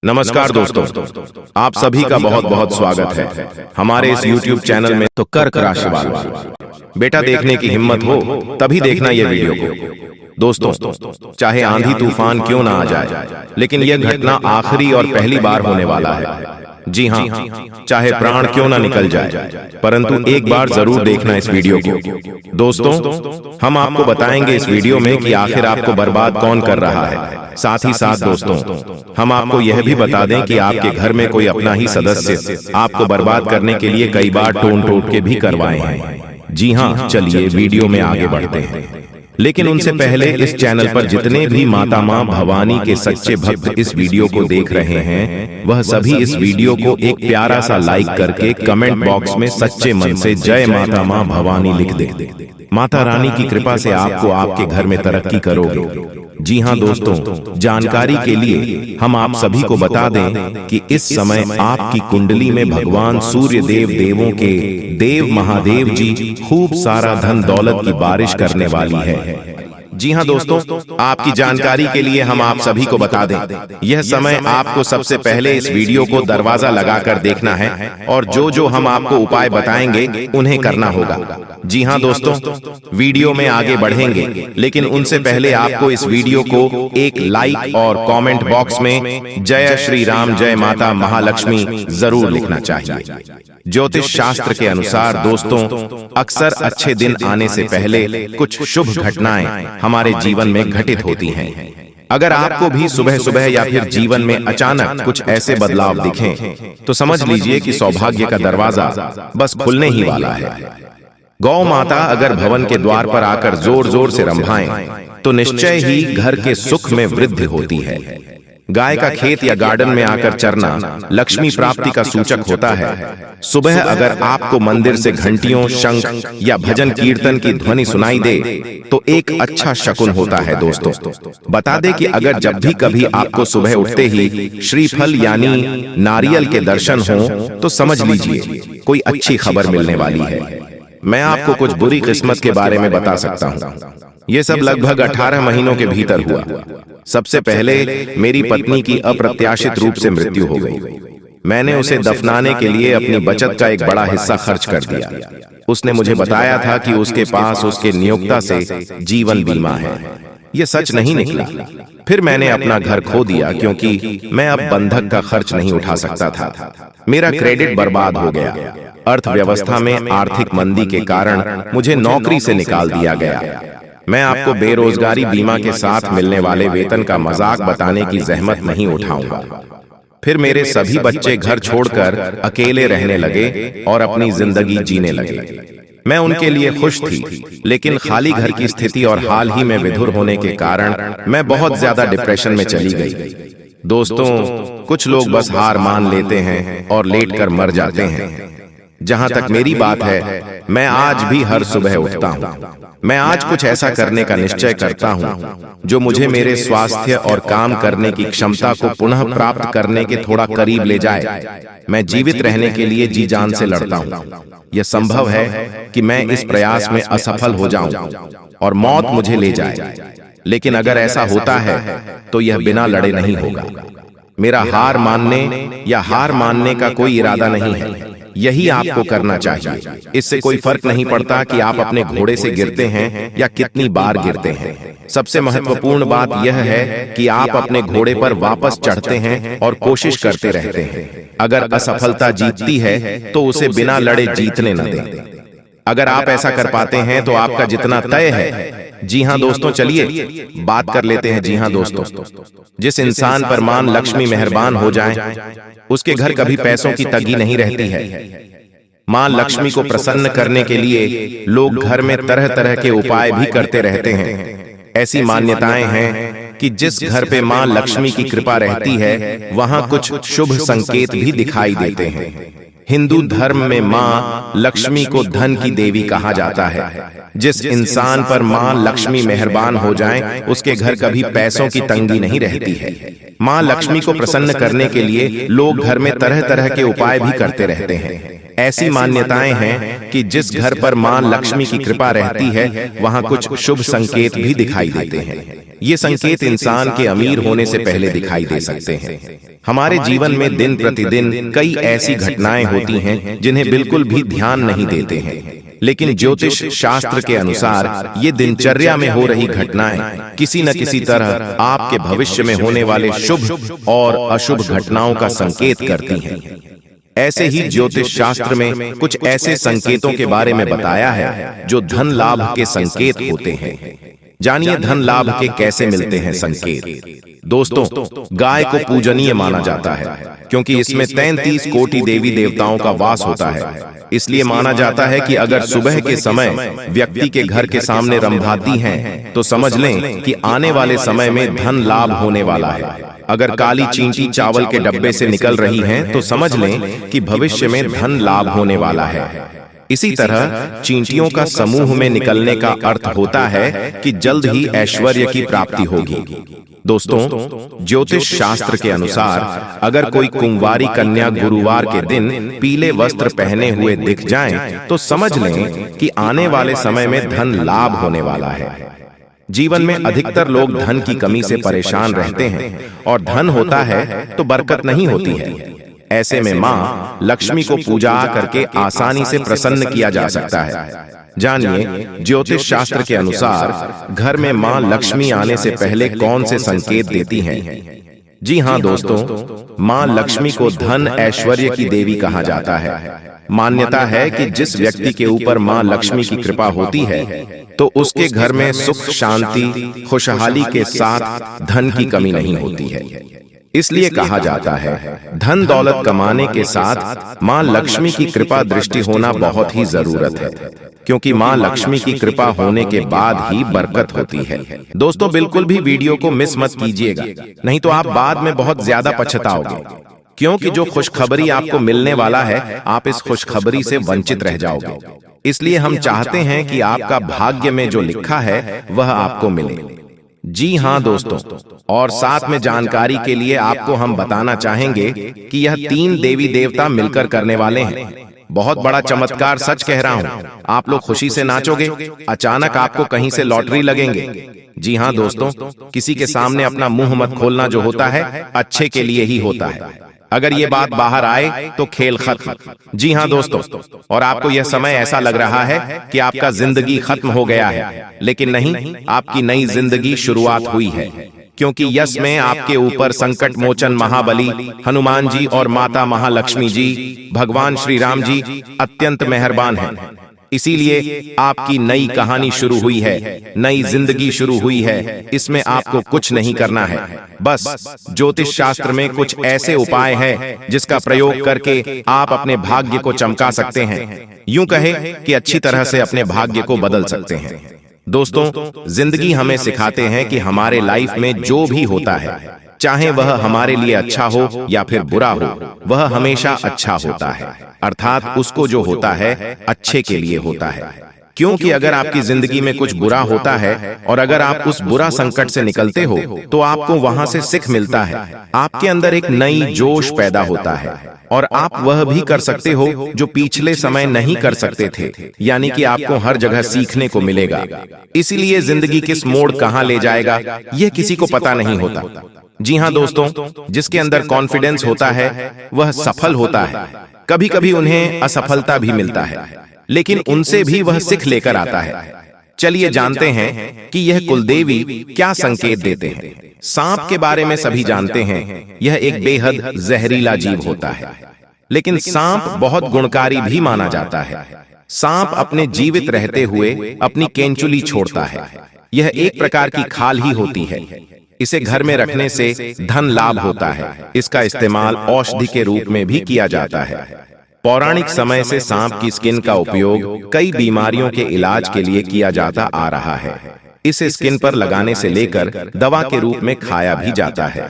नमस्कार दोस्तों, आप सभी का बहुत बहुत स्वागत है हमारे इस YouTube चैनल में। तो कर्क राशि वालों, बेटा देखने की हिम्मत हो तभी देखना ये वीडियो को। दोस्तों, चाहे आंधी तूफान क्यों ना आ जाए, लेकिन यह घटना आखिरी और पहली बार होने वाला है। जी हाँ, चाहे प्राण क्यों ना निकल जाए, परंतु एक बार जरूर देखना इस वीडियो को। दोस्तों, हम आपको बताएंगे इस वीडियो में कि आखिर आपको बर्बाद कौन कर रहा है। साथ ही साथ दोस्तों, हम आपको यह भी बता दें कि आपके घर में कोई अपना ही सदस्य आपको बर्बाद करने के लिए कई बार टोट के भी करवाए हैं। जी हाँ, चलिए वीडियो में आगे बढ़ते हैं, लेकिन उनसे पहले इस चैनल पर जितने भी माता माँ भवानी के सच्चे भक्त इस वीडियो को देख रहे हैं, वह सभी इस वीडियो को एक प्यारा सा लाइक करके कमेंट बॉक्स में सच्चे मन से जय माता माँ भवानी लिख दे। माता रानी की कृपा से आपको आपके घर में तरक्की करोगे। जी हाँ दोस्तों, जानकारी के लिए हम आप सभी को बता दें कि इस समय आपकी कुंडली में भगवान सूर्य देव देवों के देव महादेव जी खूब सारा धन दौलत की बारिश करने वाली है। जी हाँ दोस्तों, आपकी जानकारी के लिए हम आप सभी को बता दें, यह समय आपको सबसे पहले इस वीडियो को दरवाजा लगाकर देखना है और जो जो हम आपको उपाय बताएंगे उन्हें करना होगा। जी हाँ दोस्तों, वीडियो में आगे बढ़ेंगे, लेकिन उनसे पहले आपको इस वीडियो को एक लाइक और कमेंट बॉक्स में जय श्री राम जय माता महालक्ष्मी जरूर लिखना चाहिए। ज्योतिष शास्त्र के अनुसार दोस्तों, अक्सर अच्छे दिन आने से पहले कुछ शुभ घटनाएं हमारे जीवन में घटित होती हैं। अगर आपको भी सुबह सुबह या फिर जीवन में अचानक कुछ ऐसे बदलाव दिखें, तो समझ लीजिए कि सौभाग्य का दरवाजा बस खुलने ही वाला है। गौ माता अगर भवन के द्वार पर आकर जोर जोर से रंभाएं, तो निश्चय ही घर के सुख में वृद्धि होती है। गाय का खेत या गार्डन में आकर चरना लक्ष्मी प्राप्ति का सूचक होता है। सुबह अगर आपको मंदिर से घंटियों, शंख या भजन कीर्तन की ध्वनि सुनाई दे, तो एक अच्छा शकुन होता है। दोस्तों, बता दें कि अगर जब भी कभी आपको सुबह उठते ही श्रीफल यानी नारियल के दर्शन हो, तो समझ लीजिए कोई अच्छी खबर मिलने वाली है। मैं आपको कुछ बुरी किस्मत के बारे में बता सकता हूँ। ये सब लगभग 18 महीनों के भीतर हुआ। सबसे पहले मेरी पत्नी की अप्रत्याशित रूप से मृत्यु हो गई। मैंने उसे दफनाने के लिए अपनी बचत का एक बड़ा हिस्सा खर्च कर दिया। उसने मुझे बताया था कि उसके पास उसके नियोक्ता से जीवन बीमा है। ये सच नहीं निकला। फिर मैंने अपना घर खो दिया, क्योंकि मैं अब बंधक का खर्च नहीं उठा सकता था। मेरा क्रेडिट बर्बाद हो गया। अर्थव्यवस्था में आर्थिक मंदी के कारण मुझे नौकरी से निकाल दिया गया। मैं आपको बेरोजगारी बीमा के साथ मिलने वाले वेतन का मजाक बताने की जहमत नहीं उठाऊंगा। फिर मेरे सभी बच्चे घर छोड़कर अकेले रहने लगे और अपनी जिंदगी जीने लगे। मैं उनके लिए खुश थी, लेकिन खाली घर की स्थिति और हाल ही में विधुर होने के कारण मैं बहुत ज्यादा डिप्रेशन में चली गई। दोस्तों, कुछ लोग बस हार मान लेते हैं और लेटकर मर जाते हैं। जहां तक मेरी बात है, मैं आज भी हर सुबह उठता हूं। मैं आज कुछ ऐसा करने का निश्चय करता हूं जो मुझे मेरे स्वास्थ्य और काम करने की क्षमता को पुनः प्राप्त करने के थोड़ा करीब ले जाए। मैं जीवित रहने के लिए जी जान से लड़ता हूं। यह संभव है कि मैं इस प्रयास में असफल हो जाऊं और मौत मुझे ले जाए, लेकिन अगर ऐसा होता है तो यह बिना लड़े नहीं होगा। मेरा हार मानने का कोई इरादा नहीं है। यही आपको करना चाहिए। इससे कोई फर्क नहीं पड़ता कि आप अपने घोड़े से गिरते हैं या कितनी बार गिरते हैं। सबसे महत्वपूर्ण बात यह है कि आप अपने घोड़े पर वापस चढ़ते हैं और कोशिश करते रहते हैं। अगर असफलता जीतती है तो उसे बिना लड़े जीतने न दें। अगर आप ऐसा कर पाते हैं तो आपका जितना तय है। जी हाँ दोस्तों, चलिए बात कर लेते हैं। जी हाँ दोस्तों, जिस इंसान पर मां लक्ष्मी मेहरबान हो जाए, उसके घर कभी पैसों की तंगी नहीं रहती है। मां लक्ष्मी को प्रसन्न करने के लिए लोग घर में तरह तरह के उपाय भी करते रहते हैं। ऐसी मान्यताएं हैं कि जिस घर पे मां लक्ष्मी की कृपा रहती है, वहां कुछ शुभ संकेत भी दिखाई देते हैं। हिंदू धर्म में मां लक्ष्मी को धन की देवी कहा जाता है। जिस इंसान पर मां लक्ष्मी मेहरबान हो जाए, उसके घर कभी पैसों की तंगी नहीं रहती है। मां लक्ष्मी को प्रसन्न करने के लिए लोग घर में तरह तरह के उपाय भी करते रहते हैं। ऐसी मान्यताएं हैं कि जिस घर पर मां लक्ष्मी की कृपा रहती है वहां कुछ शुभ संकेत भी दिखाई देते हैं। ये संकेत इंसान के अमीर होने से पहले दिखाई दे सकते हैं। हमारे जीवन में दिन प्रतिदिन कई ऐसी घटनाएं होती हैं जिन्हें बिल्कुल भी ध्यान नहीं देते हैं, लेकिन ज्योतिष शास्त्र के अनुसार ये दिनचर्या में हो रही घटनाएं किसी न किसी तरह आपके भविष्य में होने वाले शुभ और अशुभ घटनाओं का संकेत करती हैं। ऐसे ही ज्योतिष शास्त्र में कुछ ऐसे संकेतों के बारे में बताया है जो धन लाभ के संकेत होते हैं। जानिए धन लाभ के कैसे मिलते हैं संकेत। दोस्तों, गाय को पूजनीय माना जाता है क्योंकि इसमें 33 कोटि देवी देवताओं का वास होता है। इसलिए माना जाता है कि अगर सुबह के समय व्यक्ति के घर के सामने रंभाती हैं तो समझ लें कि आने वाले समय में धन लाभ होने वाला है। अगर काली चींटी चावल के डब्बे से निकल रही हैं तो समझ लें कि भविष्य में धन लाभ होने वाला है। इसी तरह चींटियों का समूह में निकलने का अर्थ होता है कि जल्द ही ऐश्वर्य की प्राप्ति होगी। दोस्तों, ज्योतिष शास्त्र के अनुसार अगर कोई कुंवारी कन्या गुरुवार के दिन पीले वस्त्र पहने हुए दिख जाएं, तो समझ लें कि आने वाले समय में धन लाभ होने वाला है। जीवन में अधिकतर लोग धन की कमी से परेशान रहते हैं और धन होता है तो बरकत नहीं होती है। ऐसे में मां लक्ष्मी को पूजा करके आसानी से प्रसन्न किया जा सकता है। जानिए ज्योतिष शास्त्र के अनुसार घर में मां लक्ष्मी आने से पहले कौन से संकेत देती हैं। जी हाँ दोस्तों, मां लक्ष्मी को धन ऐश्वर्य की देवी कहा जाता है। मान्यता है कि जिस व्यक्ति के ऊपर मां लक्ष्मी की कृपा होती है तो उसके घर में सुख शांति खुशहाली के साथ धन की कमी नहीं होती है। इसलिए कहा जाता है धन दौलत कमाने के साथ मां लक्ष्मी की कृपा दृष्टि होना बहुत ही जरूरत है, क्योंकि मां लक्ष्मी की कृपा होने के बाद ही बरकत होती है। दोस्तों, बिल्कुल भी वीडियो को मिस मत कीजिएगा, नहीं तो आप बाद में बहुत ज्यादा पछताओगे, क्योंकि जो खुशखबरी आपको मिलने वाला है आप इस खुशखबरी से वंचित रह जाओगे। इसलिए हम चाहते हैं कि आपका भाग्य में जो लिखा है वह आपको मिले। जी हाँ दोस्तों, और साथ में जानकारी के लिए आपको हम बताना चाहेंगे कि यह 3 देवी देवता मिलकर करने वाले हैं। बहुत बड़ा चमत्कार, सच कह रहा हूँ। आप लोग खुशी से नाचोगे, अचानक आपको कहीं से लॉटरी लगेंगे। जी हाँ दोस्तों, किसी के सामने अपना मुंह मत खोलना जो होता है अच्छे के लिए ही होता है। अगर ये बात बाहर आए तो खेल खत्म। जी हाँ दोस्तों, और आपको यह समय ऐसा लग रहा है कि आपका जिंदगी खत्म हो गया है, लेकिन नहीं, आपकी नई जिंदगी शुरुआत हुई है, क्योंकि यश में आपके ऊपर संकट मोचन महाबली हनुमान जी और माता महालक्ष्मी जी, भगवान श्री राम जी अत्यंत मेहरबान हैं। इसीलिए आपकी नई कहानी शुरू हुई है, नई जिंदगी शुरू हुई है। इसमें आपको कुछ नहीं करना है, बस ज्योतिष शास्त्र में कुछ ऐसे उपाय हैं जिसका प्रयोग करके आप अपने भाग्य को चमका सकते हैं। यूं कहे कि अच्छी तरह से अपने भाग्य को बदल सकते हैं। दोस्तों, जिंदगी हमें सिखाते हैं कि हमारे लाइफ में जो भी होता है, चाहे वह हमारे लिए अच्छा हो या फिर बुरा हो, वह हमेशा अच्छा होता है। अर्थात उसको जो होता है अच्छे के लिए होता है। क्योंकि अगर आपकी जिंदगी में कुछ बुरा होता है और अगर आप उस बुरा संकट से निकलते हो तो आपको वहां से सीख मिलता है, आपके अंदर एक नई जोश पैदा होता है और आप वह भी कर सकते हो जो पिछले समय नहीं कर सकते थे। यानी कि आपको हर जगह सीखने को मिलेगा। इसीलिए जिंदगी किस मोड़ कहां ले जाएगा यह किसी को पता नहीं होता। जी हाँ दोस्तों, जिसके अंदर कॉन्फिडेंस होता है वह सफल होता है। कभी कभी उन्हें असफलता भी मिलता है, लेकिन उनसे भी वह सीख लेकर आता है। चलिए जानते हैं कि यह कुलदेवी क्या संकेत देते हैं। सांप के बारे में सभी जानते हैं, यह एक बेहद जहरीला जीव होता है, लेकिन सांप बहुत गुणकारी भी माना जाता है। सांप अपने जीवित रहते हुए अपनी केंचुली छोड़ता है। यह एक प्रकार की खाल ही होती है। इसे घर में रखने से धन लाभ होता है। इसका इस्तेमाल औषधि के रूप में भी किया जाता है। पौराणिक समय से सांप की स्किन का उपयोग कई बीमारियों के इलाज के लिए किया जाता आ रहा है। इसे स्किन पर लगाने से लेकर दवा के रूप में खाया भी जाता है।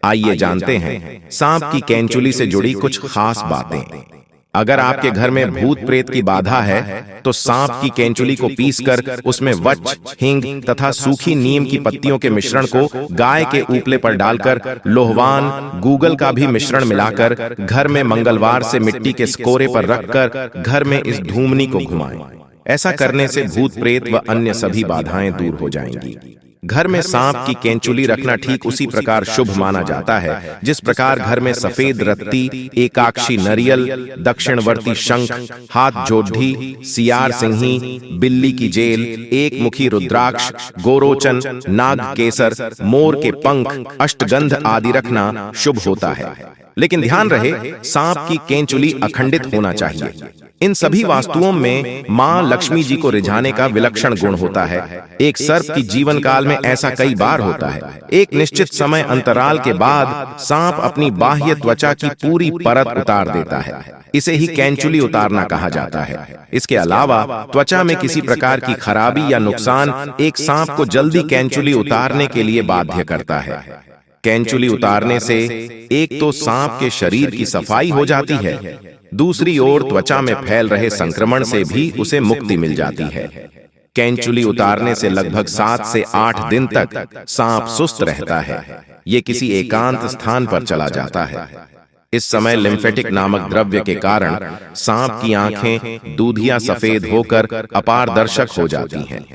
आइए जानते हैं सांप की केंचुली से जुड़ी कुछ खास बातें। अगर आपके घर में भूत प्रेत की बाधा है तो सांप की केंचुली को पीसकर उसमें वच, हींग तथा सूखी नीम की पत्तियों के मिश्रण को गाय के उपले पर डालकर लोहवान, गूगल का भी मिश्रण मिलाकर घर में मंगलवार से मिट्टी के स्कोरे पर रखकर घर में इस धूमनी को घुमाएं। ऐसा करने से भूत प्रेत व अन्य सभी बाधाएं दूर हो जाएंगी। घर में सांप की केंचुली रखना ठीक उसी प्रकार शुभ माना जाता है जिस प्रकार घर में सफेद रत्ती, एकाक्षी नरियल, दक्षिणवर्ती शंख, हाथ जोढ़ी, सियार सिंही, बिल्ली की जेल, एक मुखी रुद्राक्ष, गोरोचन, नाग केसर, मोर के पंख, अष्टगंध आदि रखना शुभ होता है। लेकिन ध्यान रहे, सांप की केंचुली अखंडित होना चाहिए। इन सभी वास्तुओं में मां लक्ष्मी जी को रिझाने का विलक्षण गुण होता है। एक सर्प की जीवन काल में ऐसा कई बार होता है। एक निश्चित समय अंतराल के बाद सांप अपनी बाह्य त्वचा की पूरी परत उतार देता है। इसे ही केंचुली उतारना कहा जाता है। इसके अलावा त्वचा में किसी प्रकार की खराबी या नुकसान एक सांप को जल्दी केंचुली उतारने के लिए बाध्य करता है। केंचुली उतारने से एक तो सांप के शरीर की सफाई हो जाती है, दूसरी ओर त्वचा में फैल रहे संक्रमण से भी उसे मुक्ति मिल जाती है। केंचुली उतारने से लगभग 7 से 8 दिन तक सांप सुस्त रहता है। ये किसी एकांत स्थान पर चला जाता है। इस समय लिम्फेटिक नामक द्रव्य के कारण सांप की आंखें दूधिया सफेद होकर अपारदर्शक हो जाती हैं।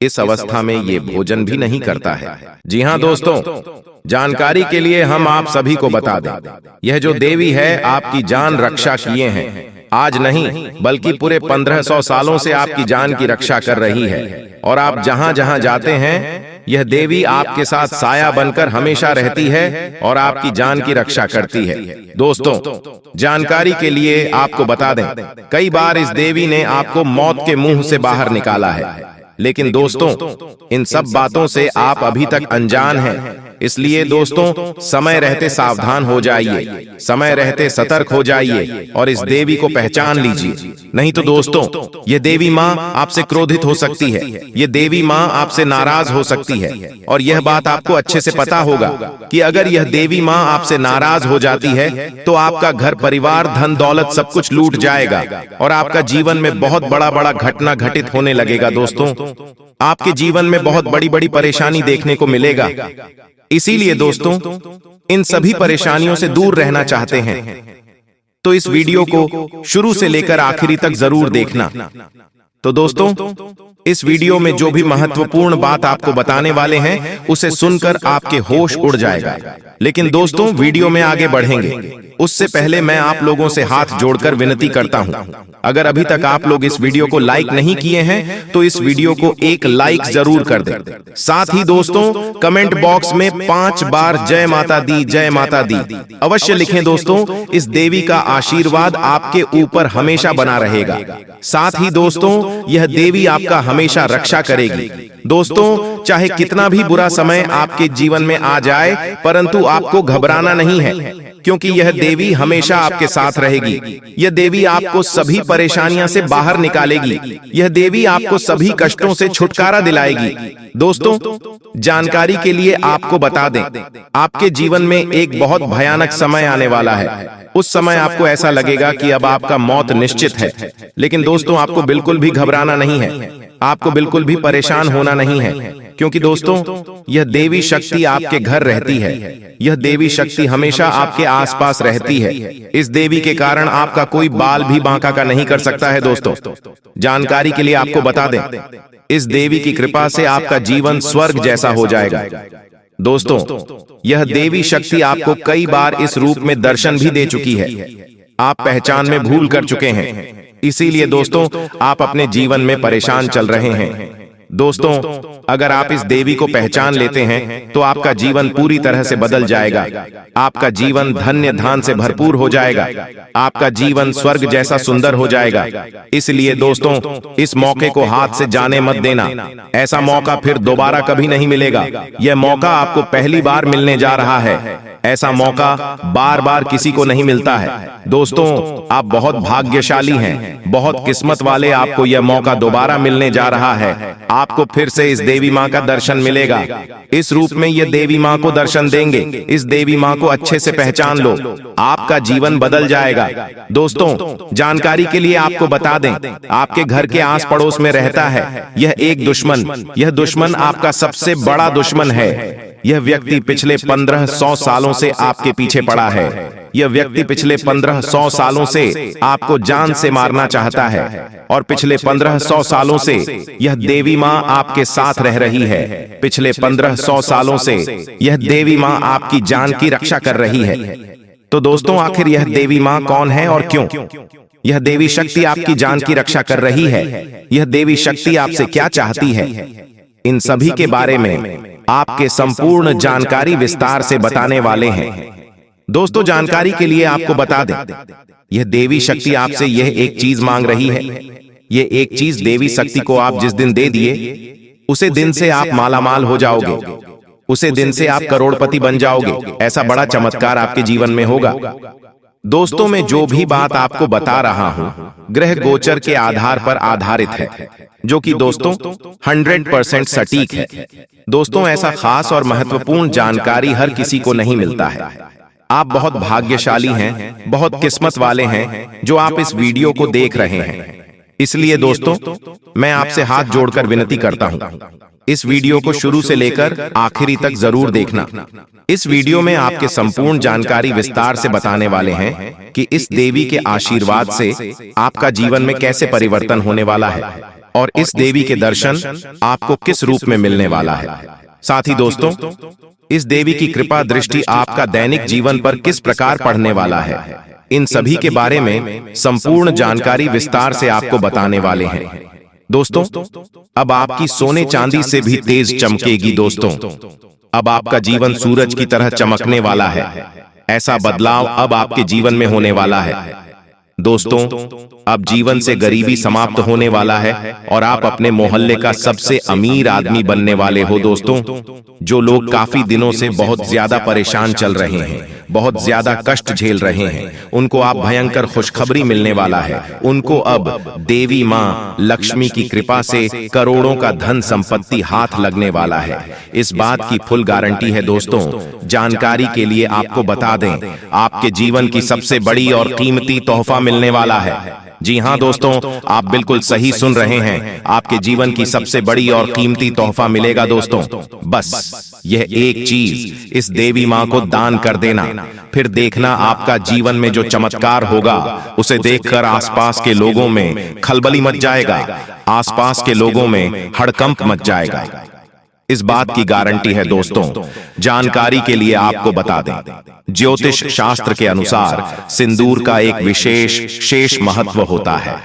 इस अवस्था में ये भोजन भी नहीं करता है। जी हाँ दोस्तों, जानकारी के लिए हम आप सभी को बता दें, यह जो देवी है आपकी जान रक्षा किए हैं। आज नहीं बल्कि पूरे 1500 सालों से आपकी जान की रक्षा कर रही है और आप जहां जहां जाते हैं यह देवी आपके साथ साया बनकर हमेशा रहती है और आपकी जान की रक्षा करती है। दोस्तों, जानकारी के लिए आपको बता दें, कई बार इस देवी ने आपको मौत के मुंह से बाहर निकाला है। लेकिन दोस्तों, इन सब बातों से आप अभी तक अनजान हैं। इसलिए दोस्तों, समय रहते सावधान हो जाइए, समय रहते सतर्क हो जाइए और इस देवी को पहचान लीजिए। नहीं तो दोस्तों, ये देवी माँ आपसे क्रोधित हो सकती है, ये देवी माँ आपसे नाराज हो सकती है। और यह बात आपको अच्छे से पता होगा कि अगर यह देवी माँ आपसे नाराज हो जाती है तो आपका घर परिवार, धन दौलत सब कुछ लूट जाएगा और आपका जीवन में बहुत बड़ा बड़ा घटना घटित होने लगेगा। दोस्तों, आपके जीवन में बहुत बड़ी बड़ी परेशानी देखने को मिलेगा। इसीलिए दोस्तों, इन सभी परेशानियों से दूर रहना चाहते हैं तो इस वीडियो को शुरू से लेकर आखिरी तक जरूर देखना। तो दोस्तों, इस वीडियो में जो भी महत्वपूर्ण बात आपको बताने वाले हैं उसे सुनकर आपके होश उड़ जाएगा। लेकिन दोस्तों, वीडियो में आगे बढ़ेंगे उससे पहले मैं आप लोगों से हाथ जोड़कर विनती करता हूं, अगर अभी तक आप लोग इस वीडियो को लाइक नहीं किए हैं तो इस वीडियो को एक लाइक जरूर कर दें। साथ ही दोस्तों, कमेंट बॉक्स में 5 बार जय माता दी, जय माता दी अवश्य लिखें। दोस्तों, इस देवी का आशीर्वाद आपके ऊपर हमेशा बना रहेगा। साथ ही दोस्तों, यह देवी आपका हमेशा रक्षा करेगी। दोस्तों, चाहे कितना भी बुरा समय आपके जीवन में आ जाए, परंतु आपको घबराना नहीं है, क्योंकि यह देवी हमेशा आपके साथ रहेगी। यह देवी आपको सभी परेशानियों से बाहर निकालेगी। यह देवी आपको सभी कष्टों से छुटकारा दिलाएगी। दोस्तों, जानकारी के लिए आपको बता दें, आपके जीवन में एक बहुत भयानक समय आने वाला है। उस समय आपको ऐसा लगेगा कि अब आपका मौत निश्चित है। लेकिन दोस्तों, आपको बिल्कुल भी घबराना नहीं है, आपको बिल्कुल भी परेशान होना नहीं है, क्योंकि दोस्तों, यह देवी शक्ति आपके घर रहती है। यह देवी शक्ति हमेशा आपके आसपास रहती है। इस देवी के कारण आपका कोई बाल भी बांका का नहीं कर सकता है। दोस्तों, जानकारी के लिए आपको बता दें, इस देवी की कृपा से आपका जीवन स्वर्ग जैसा हो जाएगा। दोस्तों, यह देवी शक्ति आपको कई बार इस रूप में दर्शन भी दे चुकी है। आप पहचान में भूल कर चुके हैं, इसीलिए दोस्तों आप अपने जीवन में परेशान चल रहे हैं। दोस्तों, अगर आप इस देवी को पहचान लेते हैं तो आपका जीवन पूरी तरह से बदल जाएगा। आपका जीवन धन्य धान से भरपूर हो जाएगा। आपका जीवन स्वर्ग जैसा सुंदर हो जाएगा। इसलिए दोस्तों, इस मौके को हाथ से जाने मत देना। ऐसा मौका फिर दोबारा कभी नहीं मिलेगा। यह मौका आपको पहली बार मिलने जा रहा है। ऐसा मौका बार बार किसी को नहीं मिलता है। दोस्तों, आप बहुत भाग्यशाली हैं, बहुत किस्मत वाले। आपको यह मौका दोबारा मिलने जा रहा है। आपको फिर से इस देवी माँ का दर्शन मिलेगा। इस रूप में ये देवी माँ को दर्शन देंगे। इस देवी माँ को अच्छे से पहचान लो, आपका जीवन बदल जाएगा। दोस्तों, जानकारी के लिए आपको बता दें, आपके घर के आस पड़ोस में रहता है यह एक दुश्मन। यह दुश्मन आपका सबसे बड़ा दुश्मन है। यह व्यक्ति पिछले 1500 सालों से आपके पीछे पड़ा है। यह व्यक्ति पिछले 1500 सालों से आपको जान से मारना चाहता है और पिछले 1500 सालों से यह देवी माँ आपके साथ रह रही है। पिछले 1500 सालों से यह देवी माँ आपकी जान की रक्षा कर रही है। तो दोस्तों, आखिर यह देवी माँ कौन है और क्यों? यह देवी शक्ति आपकी जान की रक्षा कर रही है। यह देवी शक्ति आपसे क्या चाहती है, इन सभी के बारे में आपके संपूर्ण जानकारी विस्तार से बताने वाले हैं। दोस्तों, जानकारी के लिए आपको बता दें, यह देवी शक्ति आपसे यह एक चीज मांग रही है। यह एक चीज देवी शक्ति को आप जिस दिन दे दिए, उसे दिन से आप मालामाल हो जाओगे। उसे दिन से आप करोड़पति बन जाओगे। ऐसा बड़ा चमत्कार आपके जीवन में होगा। दोस्तों, मैं जो भी बात आपको बता रहा हूं, ग्रह गोचर के आधार पर आधारित है, जो कि दोस्तों 100% सटीक है। दोस्तों, ऐसा खास और महत्वपूर्ण जानकारी हर किसी को नहीं मिलता है। आप बहुत भाग्यशाली हैं, बहुत किस्मत वाले हैं जो आप इस वीडियो को देख रहे हैं। इसलिए दोस्तों, मैं आपसे हाथ जोड़कर विनती करता हूं, इस वीडियो को शुरू से लेकर आखिरी तक जरूर देखना। इस वीडियो में आपके संपूर्ण जानकारी विस्तार से बताने वाले हैं कि इस देवी के आशीर्वाद से आपका जीवन में कैसे परिवर्तन होने वाला है और इस देवी के दर्शन आपको किस रूप में मिलने वाला है। साथ ही दोस्तों, इस देवी की कृपा दृष्टि आपका दैनिक जीवन पर किस प्रकार पड़ने वाला है, इन सभी के बारे में संपूर्ण जानकारी विस्तार से आपको बताने वाले हैं। दोस्तों, अब आपकी सोने चांदी से भी तेज चमकेगी। दोस्तों, अब आपका जीवन सूरज की तरह चमकने वाला है। ऐसा बदलाव अब आपके जीवन में होने वाला है। दोस्तों, अब जीवन से गरीबी समाप्त होने वाला है और आप अपने मोहल्ले का सबसे अमीर आदमी बनने वाले हो। दोस्तों, जो लोग काफी दिनों से बहुत ज्यादा परेशान चल रहे हैं, बहुत ज्यादा कष्ट झेल रहे हैं, उनको आप भयंकर खुशखबरी मिलने वाला है। उनको अब देवी माँ लक्ष्मी की कृपा से करोड़ों का धन संपत्ति हाथ लगने वाला है। इस बात की फुल गारंटी है। दोस्तों, जानकारी के लिए आपको बता दें, आपके जीवन की सबसे बड़ी और कीमती तोहफा मिलने वाला है। जी हाँ दोस्तों, आप बिल्कुल सही सुन रहे हैं। आपके जीवन की सबसे बड़ी और कीमती तोहफा मिलेगा। दोस्तों, बस यह एक चीज इस देवी माँ को दान कर देना, फिर देखना आपका जीवन में जो चमत्कार होगा उसे देखकर आसपास के लोगों में खलबली मच जाएगा, आसपास के लोगों में हड़कंप मच जाएगा। इस बात की गारंटी है। दोस्तों, जानकारी के लिए आपको बता दें, ज्योतिष शास्त्र के अनुसार सिंदूर का एक विशेष महत्व होता है।